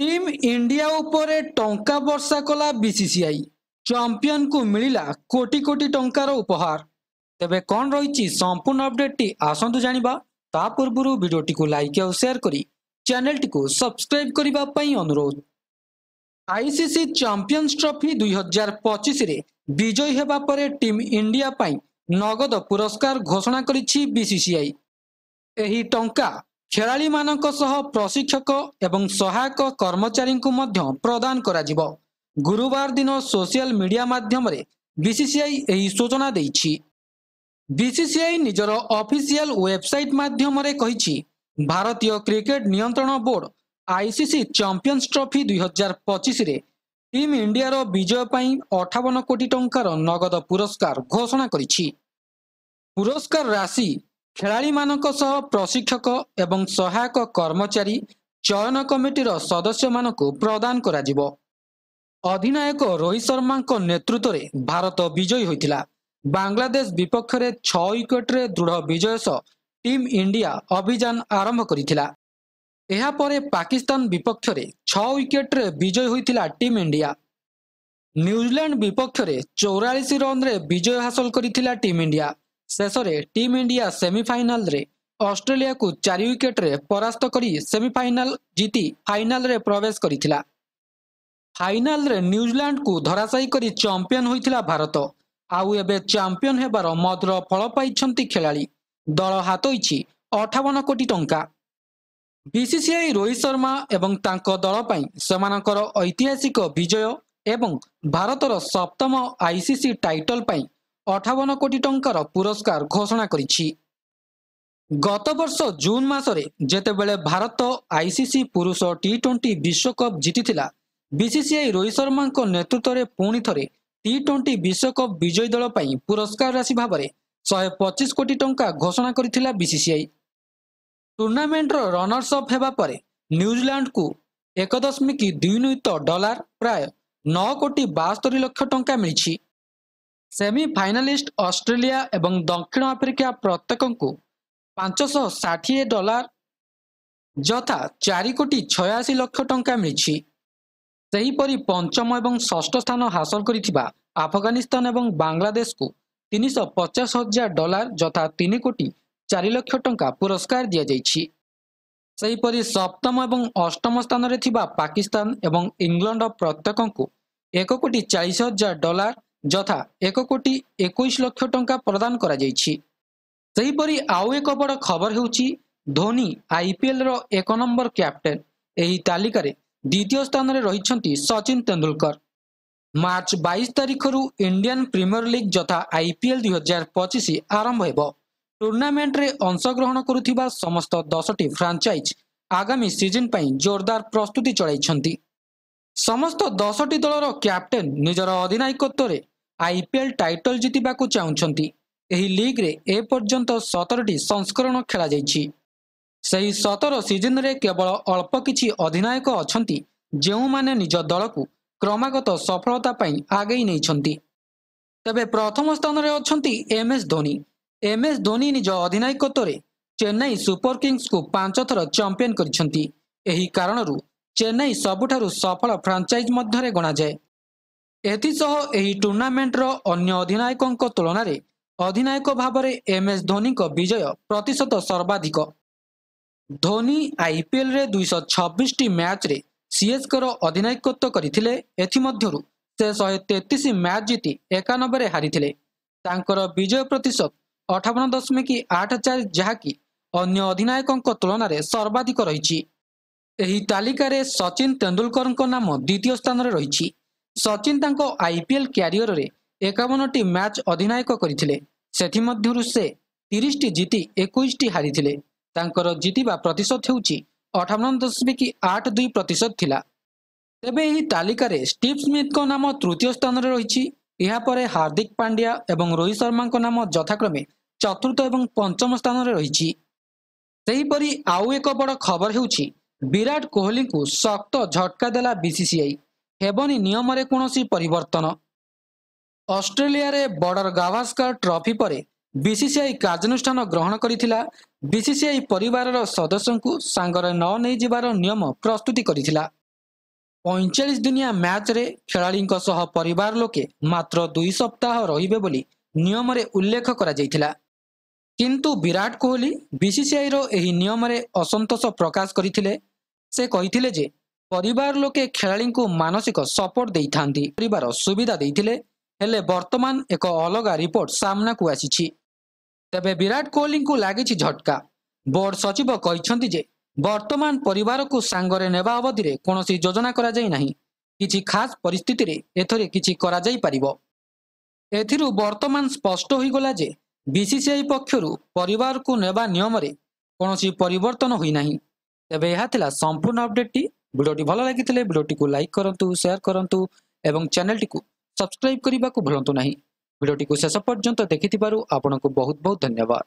Team India उपरे टंका वर्षा कला बीसीसीआई चैंपियन को मिलिला कोटी कोटी टंकार उपहार। तेबे कौन रही संपूर्ण अपडेट टी आसंतु जानिबा। ता पूर्व वीडियोटी को लाइक और शेयर करी चैनल टी को सब्सक्राइब करबा पई अनुरोध। आईसीसी चैंपियंस ट्रॉफी 2025 रे विजयी हेबा परे टीम इंडिया पई नगद पुरस्कार घोषणा करिछि बीसीसीआई। एही टंका खेलाड़ी मानक सह प्रशिक्षक एवं सहायक कर्मचारी को मध्य प्रदान करा जिवो। गुरुवार दिन सोशल मीडिया माध्यम रे बीसीसीआई एही सूचना देइछि। बीसीसीआई निजर ऑफिशियल वेबसाइट माध्यम रे कहिछि भारतीय क्रिकेट नियंत्रण बोर्ड आईसीसी चैंपियंस ट्रॉफी 2025 रे टीम इंडिया रो विजय पई 58 कोटी टंकार नगद पुरस्कार घोषणा करिछि। पुरस्कार राशि खेलाड़ी मानक सह प्रशिक्षक एवं सहायक कर्मचारी चयन कमिटी सदस्य मानक प्रदान करा जिवो। अधिनायक रोहित शर्मा नेतृत्व में भारत विजयी होइतिला। बांग्लादेश विपक्ष में 6 विकेट रे दृढ़ विजय सह टीम इंडिया अभियान आरंभ करितिला। एहा परे पाकिस्तान विपक्ष में 6 विकेट रे विजय होइतिला टीम इंडिया। न्यूजीलैंड विपक्ष में 44 रन रे विजय हासिल करितिला टीम इंडिया। शेष रे टीम इंडिया सेमीफाइनल रे ऑस्ट्रेलिया को 4 विकेट रे परास्त करी सेमीफाइनल जीती फाइनल रे प्रवेश करितिला। फाइनल रे न्यूजीलैंड को धराशायी करी चैंपियन होइतिला भारत। आउ एबे चैंपियन हेबार मधुर फल पाइछंती खेलाड़ी। दल हातोइछि 58 कोटी टंका। बीसीसीआई रोहित शर्मा एवं तांको दल पई सेमानकर ऐतिहासिक विजय एवं भारतर सप्तम आईसीसी टाइटल पई 58 कोटी टंकार पुरस्कार घोषणा करिछि। गत वर्ष जून मासरे जेतेबेले भारत आईसीसी पुरुष टी20 विश्वकप जीतिथिला, बीसीसीआई रोहित शर्मा नेतृत्व में पुणी थरे टी20 विश्वकप विजयी दल पई पुरस्कार राशि भाव में 125 कोटी टंका घोषणा करिथिला बीसीसीआई। टूर्नामेंट रनर्स अप हेबा परे न्यूजीलैंड को $1.2 प्राय 9 कोटी 72 लाख टंका मिली। सेमीफाइनालिस्ट ऑस्ट्रेलिया एवं दक्षिण आफ्रिका प्रत्येक को $560 जथा 4 कोटी 86 लाख टंका मिली। सेहीपरि पंचम एवं षष्ठ स्थान हासिल करिथिबा अफगानिस्तान एवं बांग्लादेश को $350,000 जथा 3 कोटी 4 लाख टंका पुरस्कार दिया जाइछि। सेहीपरि सप्तम एवं अष्टम स्थान रे थिबा पाकिस्तान एवं इंग्लैंड प्रत्येक को $1,40,000 जथा 1 कोटी 21 लाख टंका प्रदान करा जाइछि। सेहीपरि आउ एक बड़ खबर हेउछि धोनी आईपीएल रो 1 नंबर कैप्टेन। एही तालिका रे द्वितीय स्थान रे रहिछंती सचिन तेंदुलकर। मार्च 22 तारिख रु इंडियन प्रीमियर लीग जथा आईपीएल 2025 आरंभ हेबो। टूर्नामेंट रे अंशग्रहण करुथिबा समस्त 10टी फ्रांचाइज आगामी सीजन पई जोरदार प्रस्तुति चलाइछंती। समस्त 10टी दलर कैप्टेन निजर अधिनायकत्व रे आईपीएल टाइटल जितिबाकू चाहुछंती। एही लीग रे ए पर्यंत 17टी संस्करण खेला जाइछि। सही 17 सीजन रे केवल अल्प किछि अधिनायक अछंती जेउ माने निज दल को क्रमागत सफलता पई आगेई नैछंती। तबे प्रथम स्थान रे अछंती एमएस धोनी। एमएस धोनी निज अधिनायकत्व रे चेन्नई सुपर किंग्स को 5 थर चैंपियन करिछंती। एही कारणरू चेन्नई सबुठारु सफल फ्रांचाइज मध्य रे गणा जाय। एथिसह एही टूर्नामेंट रो अन्य अधिनायकक तुलना रे अधिनायक भाव में एमएस धोनी को विजय प्रतिशत सर्वाधिक। धोनी आईपीएल रे 226 टी मैच रे सीएसके रो अधिनायकत्व करथिले। एथिमध्यरु से 133 मैच जीति 91 रे हारिथिले। तांकर विजय प्रतिशत 58.84 जहाँकि अन्य अधिनायकक तुलना रे सर्वाधिक रहिछि। एही तालिका रे सचिन तेंदुलकर नाम द्वितीय स्थान रे रहिछि। सचिन तांको आईपीएल कैरियर रे 51 टी मैच अधिनायक करथिले। सेथि मध्यरु से 30 टी जीति 21 टी हारिथिले। तांकर जीतिबा प्रतिशत हेउछि 58.82% थिला। तेबे एही तालिका रे स्टीव स्मिथ को नाम तृतीय स्थान रे रहिछि। एहा परे हार्दिक पांड्या एवं रोहित शर्मा को नाम यथाक्रमे चतुर्थ एवं पंचम स्थान रे रहिछि। सेहीपरि आउ एक बड़ खबर हेउछि विराट कोहली को सख्त झटका देला बीसीसीआई। हेबनी नियम रे कोनोसी परिवर्तन। ऑस्ट्रेलिया रे बॉर्डर गावस्कर ट्रॉफी परे बीसीसीआई कार्यानुष्ठान ग्रहण करिथिला। बीसीसीआई परिवार सदस्यों को सांगरे न नहीं जिबार नियम प्रस्तुति करिथिला। 45 ଦିନିଆ ମ୍ୟାଚ୍ରେ ଖେଳାଳିଙ୍କ ସହ ପରିବାର ଲୋକେ ମାତ୍ର 2 ସପ୍ତାହ ରହିବେ ବୋଲି ନିୟମରେ ଉଲ୍ଲେଖ କରାଯାଇଥିଲା। କିନ୍ତୁ ବିରାଟ କୋହଲି ବିସିସିଆଇର ଏହି ନିୟମରେ ଅସନ୍ତୋଷ ପ୍ରକାଶ କରିଥିଲେ। ସେ କହିଥିଲେ ଯେ ପରିବାର ଲୋକେ ଖେଳାଳିଙ୍କୁ ମାନସିକ ସପୋର୍ଟ ଦେଇଥାନ୍ତି, ପରିବାର ସୁବିଧା ଦେଇଥିଲେ। ହେଲେ ବର୍ତ୍ତମାନ ଏକ ଅଲଗା ରିପୋର୍ଟ ସାମ୍ନାକୁ ଆସିଛି। ତେବେ ବିରାଟ କୋହଲିଙ୍କୁ ଲାଗିଛି ଝଟକା। ବୋର୍ଡ ସଚିବ କହିଛନ୍ତି ଯେ ବର୍ତ୍ତମାନ ପରିବାରକୁ ସାଙ୍ଗରେ ନେବା ଅବଧିରେ କୌଣସି ଯୋଜନା କରାଯାଇ ନାହିଁ। କିଛି ଖାସ୍ ପରିସ୍ଥିତିରେ ଏଥିରେ କିଛି କରାଯାଇପାରିବ। ଏଥିରୁ ବର୍ତ୍ତମାନ ସ୍ପଷ୍ଟ ହୋଇଗଲା ଯେ ବିସିସିଆଇ ପକ୍ଷରୁ ପରିବାରକୁ ନେବା ନିୟମରେ କୌଣସି ପରିବର୍ତ୍ତନ ହୋଇନାହିଁ। ତେବେ ଏହା ଥିଲା ସମ୍ପୂର୍ଣ୍ଣ ଅପଡେଟଟି। ଭିଡ଼ିଓଟି ଭଲ ଲାଗିଥିଲେ ଭିଡ଼ିଓଟିକୁ ଲାଇକ୍ କରନ୍ତୁ, ସେୟାର କରନ୍ତୁ ଏବଂ ଚ୍ୟାନେଲଟିକୁ ସବସ୍କ୍ରାଇବ୍ କରିବାକୁ ଭୁଲନ୍ତୁ ନାହିଁ। ଭିଡ଼ିଓଟିକୁ ଶେଷ ପର୍ଯ୍ୟନ୍ତ ଦେଖିଥିବାରୁ ଆପଣଙ୍କୁ ବହୁତ ବହୁତ ଧନ୍ୟବାଦ।